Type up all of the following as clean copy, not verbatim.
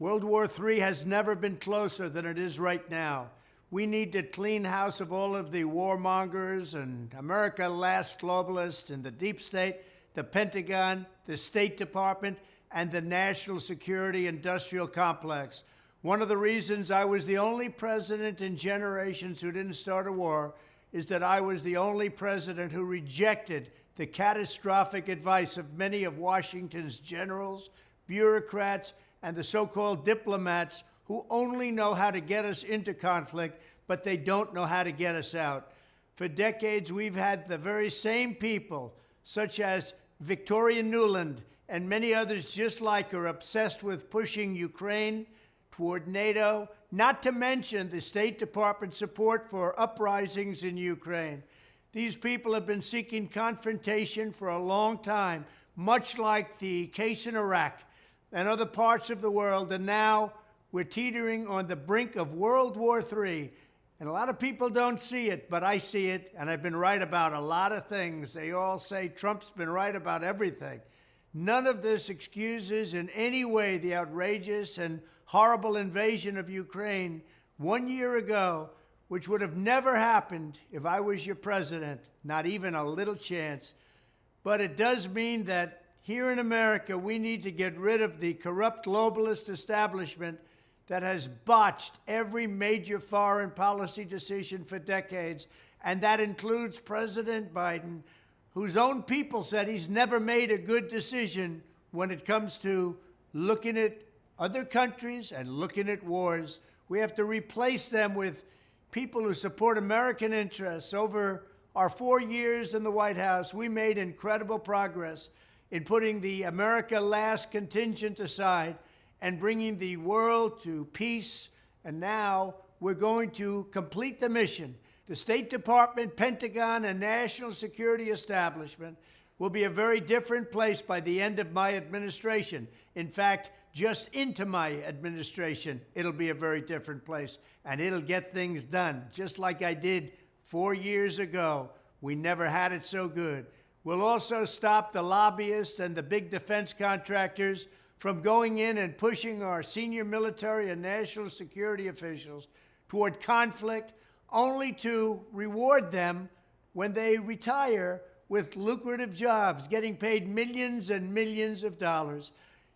World War III has never been closer than it is right now. We need to clean house of all of the warmongers and America last globalists in the deep state, the Pentagon, the State Department, and the national security industrial complex. One of the reasons I was the only president in generations who didn't start a war is that I was the only president who rejected the catastrophic advice of many of Washington's generals, bureaucrats, and the so-called diplomats who only know how to get us into conflict, but they don't know how to get us out. For decades, we've had the very same people, such as Victoria Nuland and many others just like her, obsessed with pushing Ukraine toward NATO, not to mention the State Department support for uprisings in Ukraine. These people have been seeking confrontation for a long time, much like the case in Iraq and other parts of the world, and now we're teetering on the brink of World War III. And a lot of people don't see it, but I see it, and I've been right about a lot of things. They all say Trump's been right about everything. None of this excuses in any way the outrageous and horrible invasion of Ukraine 1 year ago, which would have never happened if I was your president, not even a little chance. But it does mean that here in America, we need to get rid of the corrupt globalist establishment that has botched every major foreign policy decision for decades, and that includes President Biden, whose own people said he's never made a good decision when it comes to looking at other countries and looking at wars. We have to replace them with people who support American interests. Over our 4 years in the White House, we made incredible progress in putting the America Last contingent aside and bringing the world to peace. And now we're going to complete the mission. The State Department, Pentagon, and national security establishment will be a very different place by the end of my administration. In fact, just into my administration, it'll be a very different place, and it'll get things done, just like I did 4 years ago. We never had it so good. We'll also stop the lobbyists and the big defense contractors from going in and pushing our senior military and national security officials toward conflict, only to reward them when they retire with lucrative jobs, getting paid millions and millions of dollars.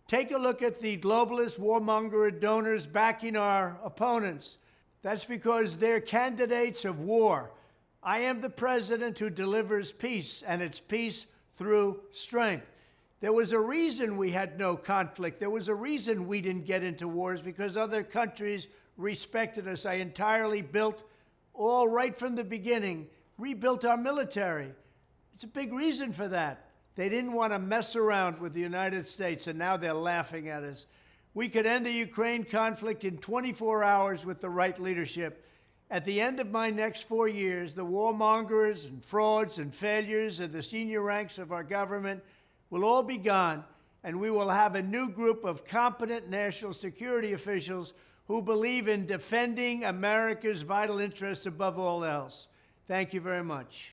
Take a look at the globalist warmonger donors backing our opponents. That's because they're candidates of war. I am the president who delivers peace, and it's peace through strength. There was a reason we had no conflict. There was a reason we didn't get into wars, because other countries respected us. I entirely built, all right from the beginning, rebuilt our military. It's a big reason for that. They didn't want to mess around with the United States, and now they're laughing at us. We could end the Ukraine conflict in 24 hours with the right leadership. At the end of my next 4 years, the warmongers and frauds and failures of the senior ranks of our government will all be gone, and we will have a new group of competent national security officials who believe in defending America's vital interests above all else. Thank you very much.